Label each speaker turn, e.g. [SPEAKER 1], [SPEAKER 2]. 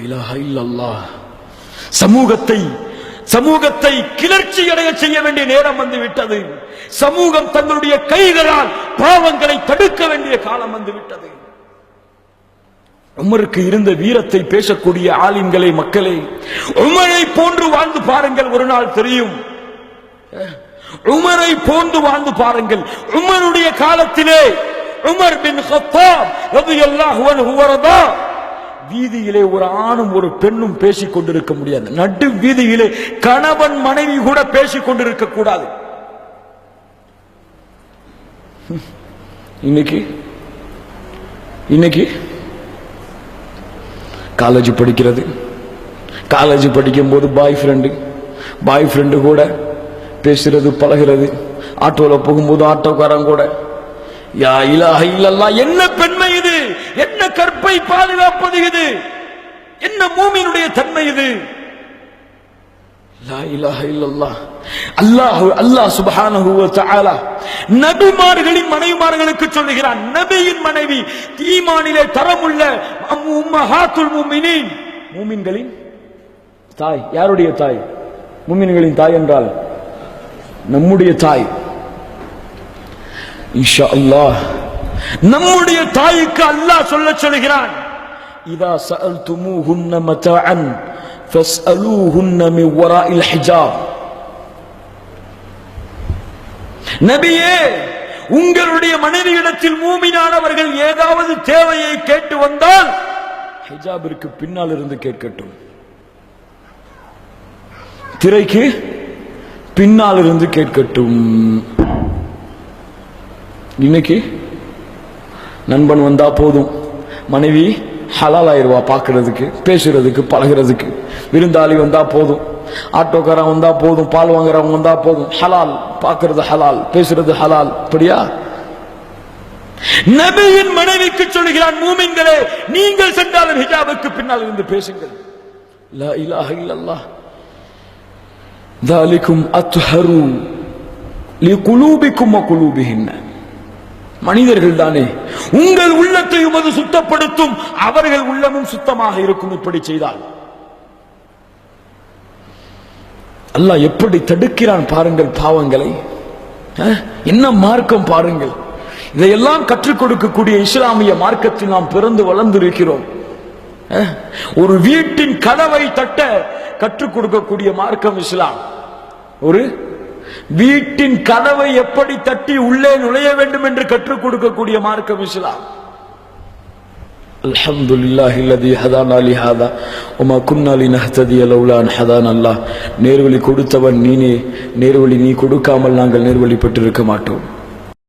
[SPEAKER 1] இலாஹ இல்லல்லாஹ். சமூகத்தை கிளர்ச்சி அடைய செய்ய வேண்டிய நேரம் வந்து விட்டது. சமூகம் தங்களுடைய கைகளால் பாவங்களை தடுக்க வேண்டிய காலம் வந்து விட்டது. உமருக்கு இருந்த வீரத்தை பேசக்கூடிய ஆலிம்களை மக்களே, உமரை போன்று வாழ்ந்து பாருங்கள், ஒரு நாள் தெரியும். உமரை போன்று வாழ்ந்து பாருங்கள். உமருடைய காலத்திலே உமர் பின் கத்தாப் ரலியல்லாஹு அன்ஹு வரதா வீதியிலே ஒரு ஆணும் ஒரு பெண்ணும் பேசிக் கொண்டிருக்க முடியாது. நடு வீதியிலே கணவன் மனைவி கூட பேசிக் கொண்டிருக்க கூடாது. இன்னைக்கு காலேஜ் படிக்கும் போது பாய் ஃப்ரெண்டு கூட பேசுறது பழகிறது. ஆட்டோல போகும்போது ஆட்டோக்காரன் கூட யா இலாஹ இல்லல்லாஹ். என்ன பெண்மை இது, என்ன கற்பை பாதுகாப்பது இது, என்ன மூமினுடைய தன்மை இது. லா இலாஹ இல்லல்லாஹ். அல்லாஹ் சுப்ஹானஹு வ தஆலா நபிமார்களின் மனைவிமார்களுக்கு சொல்லுகிறான், நபியின் மனைவி ஈமானிலே தரமுள்ள உம்மஹாத்துல் முஃமினீன், மூமின்களின் தாய். யாருடைய தாய்? மூமின்களின் தாய் என்றால் நம்முடைய தாய். இன்ஷா அல்லாஹ் நம்முடைய தாய்க்கு அல்லாஹ் சொல்லுகிறான், இதா சஅல்துமூஹுன்ன மதாஅன் ஃபஸ்அலூஹுன்ன மின் வராஇல் ஹிஜாப். நபியே, உங்களுடைய மனைவியிடத்தில் மூமினானவர்கள் ஏதாவது தேவையை கேட்டு வந்தால் ஹிஜாபிற்கு பின்னால் இருந்து கேட்கட்டும், திரைக்கு பின்னால் இருந்து கேட்கட்டும். இன்னைக்கு நண்பன் வந்தா போதும், மனைவி ஹலால் ஆயிருவா, பார்க்கறதுக்கு, பேசுறதுக்கு, பழகிறதுக்கு. விருந்தாளி வந்தா போதும், ஆட்டோக்காரன் வந்தா போதும், பால் வாங்குறவங்க வந்தா போதும், ஹலால், பார்க்கறது ஹலால், பேசுறது ஹலால். அப்படியா? நபியின் மனைவிக்கு சொல்கிறான், மூமின்களே, நீங்கள் சென்றாலும் ஹிஜாபுக்கு பின்னால் இருந்து பேசுங்கள். லா இலாஹ இல்லல்லாஹ். ذَلِكُمْ أَطْهَرُ لِقُلُوبِكُمْ وَقُلُوبِهِنَّ. மனிதர்கள் தானே, உங்கள் உள்ளத்தையும் அது சுத்தப்படுத்தும், அவர்கள் உள்ளமும் சுத்தமாக இருக்கும். இப்படி செய்தால் அல்லாஹ் எப்படி தடுக்கிறான் பாருங்கள் பாவங்களை. என்ன மார்க்கம் பாருங்கள். இதையெல்லாம் கற்றுக் கொடுக்கக்கூடிய இஸ்லாமிய மார்க்கத்தில் நாம் பிறந்து வளர்ந்திருக்கிறோம். ஒரு வீட்டின் கதவை தட்ட கற்றுக் கொடுக்கக்கூடிய மார்க்கம் இஸ்லாம். ஒரு வீட்டின் கதவை எப்படி தட்டி உள்ளே நுழைய வேண்டும் என்று கற்றுக் கொடுக்கக்கூடிய மார்க்கம் இஸ்லாம். அல்ஹம்துலில்லாஹி அல்லதி ஹதானா லிஹாதா வமா குன்னா லினஹ்ததிய லௌலா அன் ஹதானா அல்லாஹ். நேர்வழி கொடுத்தவன் நீனே, நேர்வழி நீ கொடுக்காமல் நாங்கள் நேர்வழி பெற்றிருக்க மாட்டோம்.